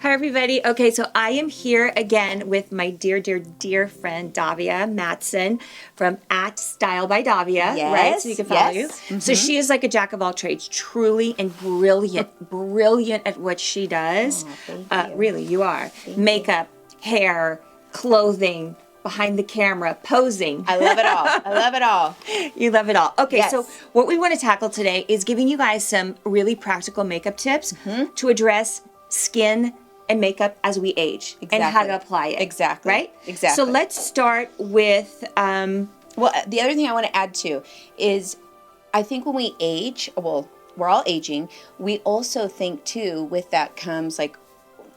Hi, everybody. Okay, so I am here again with my dear friend, Davia Matson from @Style by Davia, right? So you can follow you. So she is like a jack of all trades, truly and brilliant at what she does. Thank you. Really, you are. Makeup, hair, clothing, behind the camera, posing. I love it all. I love it all. You love it all. Okay, Yes. so what we want to tackle today is giving you guys some really practical makeup tips to address skin and makeup as we age and how to apply it. Exactly. Right? Exactly. So let's start with Well, the other thing I want to add too is I think when we age, well, we're all aging, we also think too, with that comes like,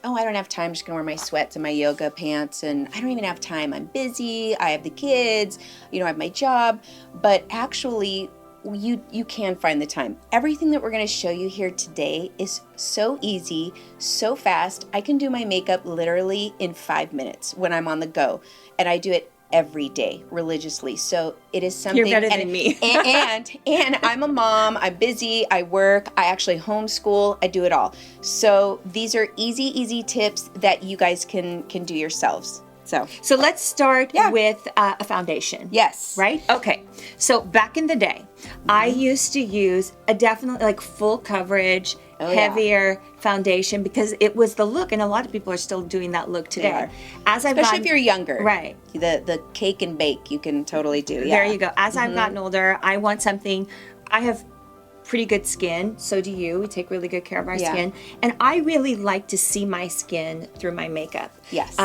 oh, I don't have time, I'm just gonna wear my sweats and my yoga pants, and I don't even have time, I'm busy, I have the kids, I have my job. But actually, you can find the time. Everything that we're going to show you here today is so easy, so fast. I can do my makeup literally in 5 minutes when I'm on the go, and I do it every day religiously. So it is something. You're better than me. and I'm a mom. I'm busy. I work. I actually homeschool. I do it all. So these are easy tips that you guys can do yourselves. So let's start with a foundation. Yes. Right? Okay. So back in the day, I used to use a definitely like full coverage, heavier foundation because it was the look, and a lot of people are still doing that look today. They are. As I've Especially if you're younger. Right. The cake and bake you can totally do. Yeah. There you go. As I've gotten older, I want something. I have pretty good skin, so do you. We take really good care of our skin, and I really like to see my skin through my makeup. Yes.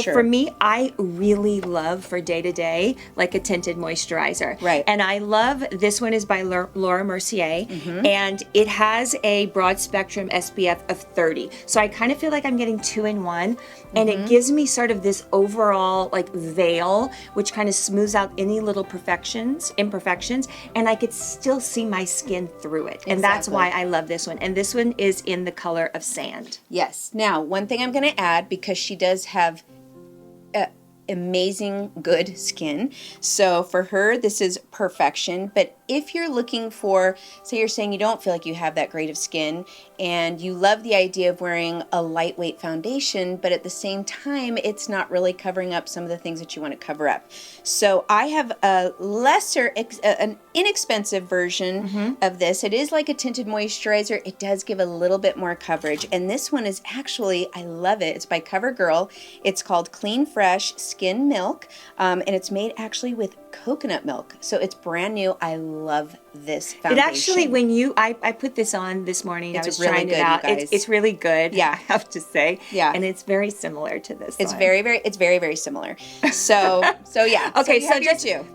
For me, I really love for day to day like a tinted moisturizer. Right. And I love this one is by Laura Mercier, and it has a broad spectrum SPF of 30. So I kind of feel like I'm getting 2-in-1, and it gives me sort of this overall like veil, which kind of smooths out any little imperfections, and I could still see my skin through it. And that's why I love this one. And this one is in the color of sand. Yes. Now, one thing I'm going to add, because she does have amazing good skin, so for her this is perfection. But if you're looking for, say you're saying you don't feel like you have that great of skin and you love the idea of wearing a lightweight foundation, but at the same time it's not really covering up some of the things that you want to cover up, so I have a an inexpensive version of this. It is like a tinted moisturizer. It does give a little bit more coverage, and this one is actually, I love it. It's by CoverGirl. It's called Clean Fresh Skin Milk, and it's made actually with coconut milk, so it's brand new. I love this foundation. It actually, when I put this on this morning, I was really trying good, it out. you guys. It's really good. Yeah. I have to say. Yeah. And it's very similar to this. It's one. very similar. So yeah. Okay, so,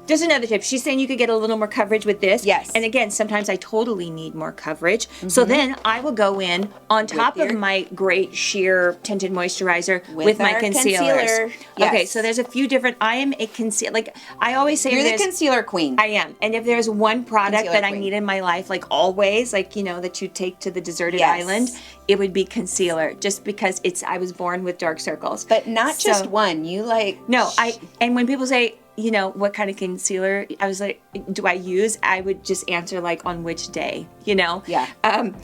just another tip. She's saying you could get a little more coverage with this. Yes. And again, sometimes I totally need more coverage. So then I will go in on top of my great sheer tinted moisturizer with my concealers. Yes. Okay, so there's a few different. I am a concealer. Like I always say, You're the concealer queen. I am. And if there's one product Concealer that I queen. need in my life, like always, like, that you take to the deserted island, it would be concealer, just because I was born with dark circles. But not just one. You No, and when people say, what kind of concealer, I was like, do I use? I would just answer like on which day, Yeah.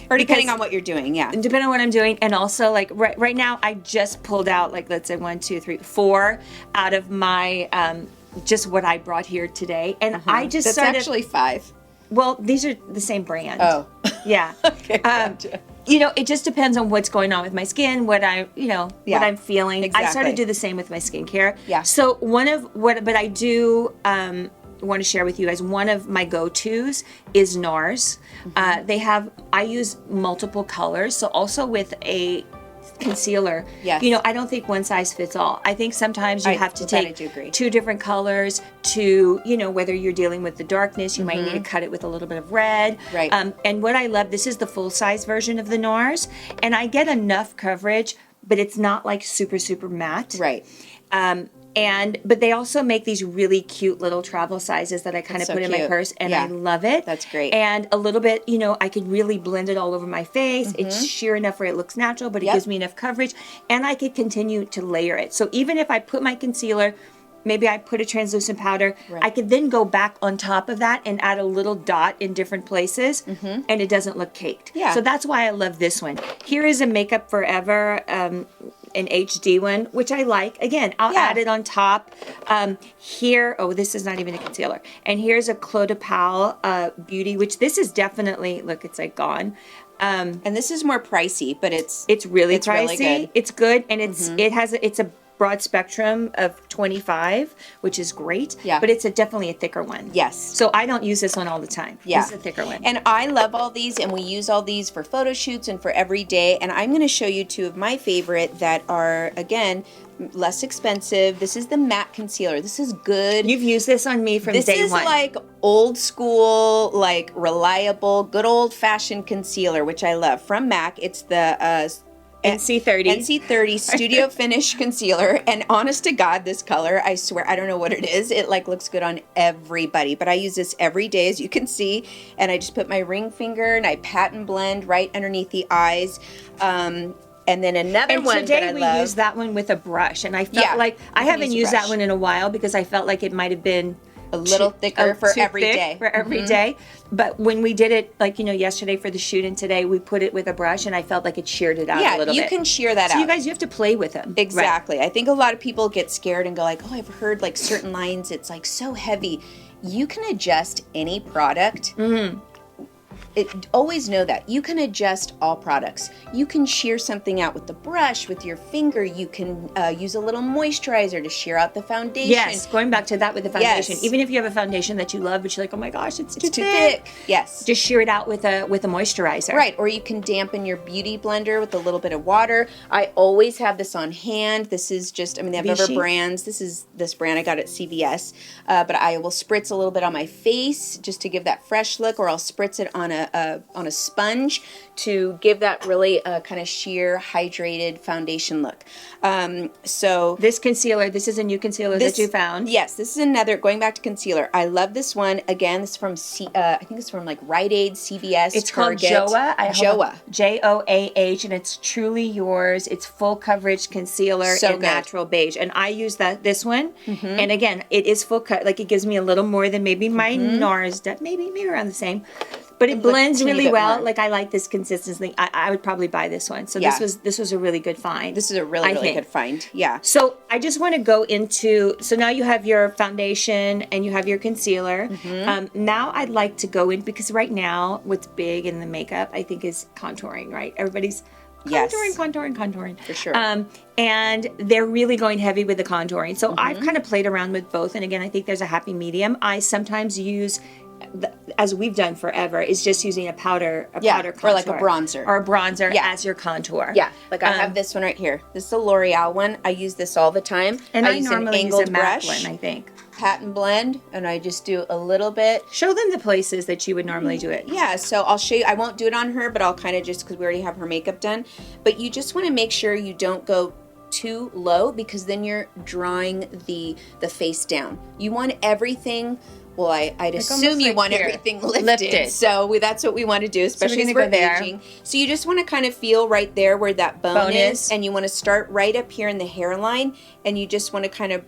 Or depending on what you're doing, yeah. Depending on what I'm doing. And also like right now, I just pulled out like, let's say 1, 2, 3, 4 out of my, just what I brought here today. And I just That's started. actually 5. Well, these are the same brand. Oh. Yeah. Okay, gotcha. It just depends on what's going on with my skin, what I'm feeling. I Exactly. sort of do the same with my skincare. Yeah. So but I do want to share with you guys, one of my go-tos is NARS. I use multiple colors. So also with a concealer, Yes. I don't think one size fits all. I think sometimes you have to with that I take do agree. 2 different colors to, whether you're dealing with the darkness, you might need to cut it with a little bit of red. Right. And what I love, this is the full size version of the NARS, and I get enough coverage, but it's not like super, super matte. Right. But they also make these really cute little travel sizes that I kind of so put in my cute. purse, and Yeah. I love it. That's great. And a little bit, I could really blend it all over my face. It's sheer enough where it looks natural, but it gives me enough coverage, and I could continue to layer it. So even if I put my concealer maybe I put a translucent powder. Right. I could then go back on top of that and add a little dot in different places, and it doesn't look caked. Yeah. So that's why I love this one. Here is a Makeup Forever, an HD one, which I like. Again, I'll add it on top. Here, oh, this is not even a concealer. And here's a Clos de Pal Beauty, which this is definitely, look, it's like gone. And this is more pricey, but it's really pricey. really good. It's good, and it's a broad spectrum of 25, which is great. Yeah. But it's definitely a thicker one. Yes. So I don't use this one all the time. Yeah. This is a thicker one. And I love all these, and we use all these for photo shoots and for every day. And I'm going to show you two of my favorite that are, again, less expensive. This is the matte concealer. This is good. You've used this on me from day one. This is like old school, like reliable, good old fashioned concealer, which I love. From MAC, it's the NC30. NC30 Studio Finish Concealer. And honest to God, this color, I swear, I don't know what it is. It like looks good on everybody. But I use this every day, as you can see. And I just put my ring finger and I pat and blend right underneath the eyes. And then another one that I love. Today we used that one with a brush. And I felt like, I haven't used that one in a while because I felt like it might have been a little thicker for every day. For every day. But when we did it, like, yesterday for the shoot and today, we put it with a brush and I felt like it sheared it out a little bit. Yeah, you can shear that out. So you guys, you have to play with them. Exactly. Right. I think a lot of people get scared and go like, oh, I've heard like certain lines, it's like so heavy. You can adjust any product. Always know that. You can adjust all products. You can shear something out with the brush, with your finger. You can use a little moisturizer to shear out the foundation. Yes, going back to that with the foundation. Yes. Even if you have a foundation that you love, but you're like, oh my gosh, it's too thick. Yes. Just shear it out with a moisturizer. Right, or you can dampen your beauty blender with a little bit of water. I always have this on hand. This is just, I mean, they have other brands. This is this brand I got at CVS. But I will spritz a little bit on my face just to give that fresh look, or I'll spritz it on a sponge to give that really kind of sheer, hydrated foundation look. So this concealer, this is a new concealer that you found. Yes, this is another, going back to concealer. I love this one. Again, this is from, I think it's from like Rite Aid, CVS, It's Target. called Joah. Joah. Joah, and it's truly yours. It's full coverage concealer in natural beige. And I use this one. And again, it is full cut. Like, it gives me a little more than maybe my NARS, maybe around the same. But it blends really well. Like, I like this consistency. I would probably buy this one. So this was a really good find. This is a really good find. Yeah. So I just want to go into, so now you have your foundation and you have your concealer. Now I'd like to go in, because right now what's big in the makeup, I think, is contouring, right? Everybody's contouring. For sure. And they're really going heavy with the contouring. So I've kind of played around with both. And again, I think there's a happy medium. I sometimes use, as we've done forever, is just using a powder contour. Or like a bronzer. Or a bronzer as your contour. Yeah, like I have this one right here. This is a L'Oreal one. I use this all the time. And I use normally an angled use a MAC brush, one, I think. Pat and blend, and I just do a little bit. Show them the places that you would normally do it. Yeah, so I'll show you. I won't do it on her, but I'll kind of just, because we already have her makeup done. But you just want to make sure you don't go too low, because then you're drawing the face down. You want everything. Well, I'd assume you want everything lifted. So that's what we want to do, especially as we're aging. So you just want to kind of feel right there where that bone is, and you want to start right up here in the hairline, and you just want to kind of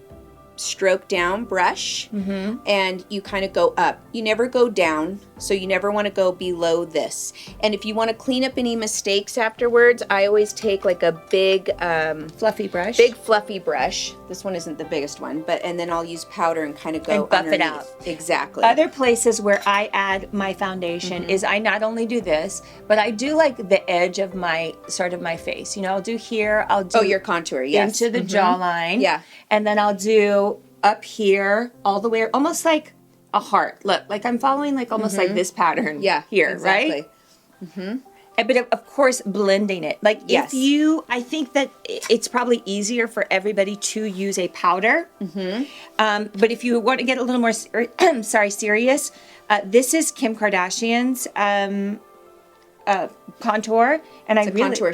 stroke down, brush, and you kind of go up. You never go down, so you never want to go below this. And if you want to clean up any mistakes afterwards, I always take like a big fluffy brush. Big fluffy brush. This one isn't the biggest one, and then I'll use powder and kind of go and buff underneath. it out. Exactly. Other places where I add my foundation is I not only do this, but I do like the edge of my my face. I'll do here. I'll do your contour. Yes. Into the jawline. Yeah. And then I'll do up here all the way, almost like a heart. Look, like I'm following like almost like this pattern. Yeah. Here, exactly. right? But of course, blending it. Like I think that it's probably easier for everybody to use a powder. But if you want to get a little more, serious, this is Kim Kardashian's contour, and it's a contour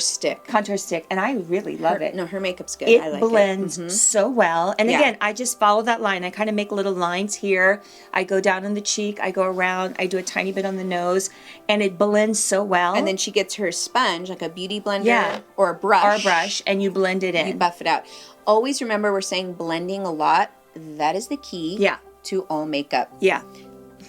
stick, and I really love it. No, her makeup's good. It I like blends so well, and again, I just follow that line. I kind of make little lines here. I go down on the cheek, I go around, I do a tiny bit on the nose, and it blends so well. And then she gets her sponge, like a beauty blender, or a brush, and you blend it in. You buff it out. Always remember, we're saying blending a lot. that is the key Yeah. to all makeup. Yeah.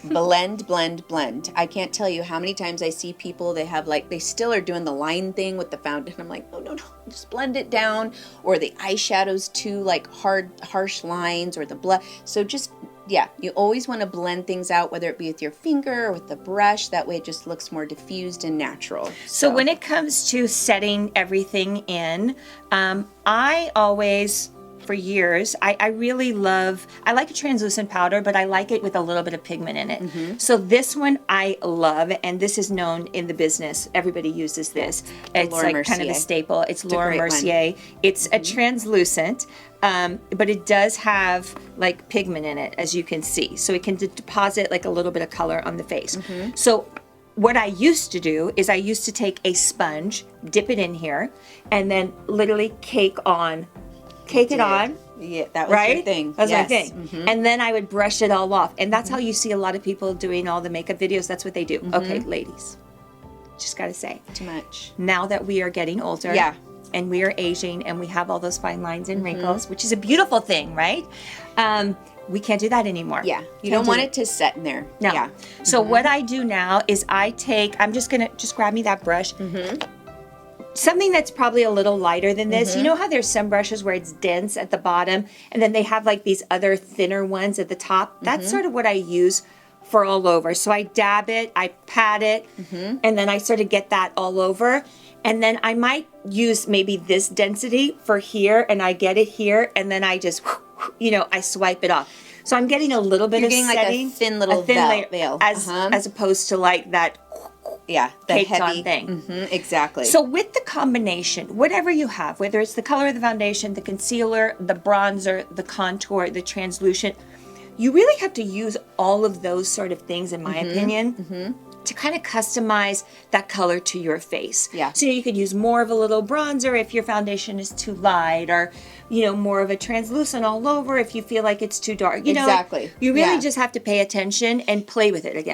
Blend, blend, blend. I can't tell you how many times I see people, they have like, they still are doing the line thing with the foundation. I'm like, no, just blend it down. Or the eyeshadows too, like harsh lines, or the blush. So just, yeah, you always want to blend things out, whether it be with your finger or with the brush. That way it just looks more diffused and natural. So when it comes to setting everything in, I always, for years, I really love, I like a translucent powder, but I like it with a little bit of pigment in it. So this one I love, and this is known in the business. Everybody uses this. It's Laura like kind of a Mercier. staple. It's Laura great one. Mercier. It's a translucent, but it does have like pigment in it, as you can see. So it can deposit like a little bit of color on the face. So what I used to do is I used to take a sponge, dip it in here, and then literally cake it on. Yeah, that was Right? your thing. That was Yes. my thing. And then I would brush it all off. And that's how you see a lot of people doing all the makeup videos. That's what they do. Okay, ladies, just got to say, Too much. now that we are getting older, Yeah. and we are aging, and we have all those fine lines and wrinkles, which is a beautiful thing, right? We can't do that anymore. Yeah. You Can't don't do want that. it to set in there. No. Yeah. So what I do now is I'm just gonna grab me that brush. Something that's probably a little lighter than this. You know how there's some brushes where it's dense at the bottom, and then they have like these other thinner ones at the top? That's sort of what I use for all over. So I dab it, I pat it, and then I sort of get that all over. And then I might use maybe this density for here, and I get it here, and then I just, I swipe it off. So I'm getting a little bit You're of getting like a setting, thin little layer, veil. as opposed to like that Yeah, the caked heavy on thing. Exactly. So with the combination, whatever you have, whether it's the color of the foundation, the concealer, the bronzer, the contour, the translucent, you really have to use all of those sort of things, in my opinion, to kind of customize that color to your face. Yeah. So you could use more of a little bronzer if your foundation is too light, or more of a translucent all over if you feel like it's too dark. Exactly. You really Yeah. just have to pay attention and play with it again.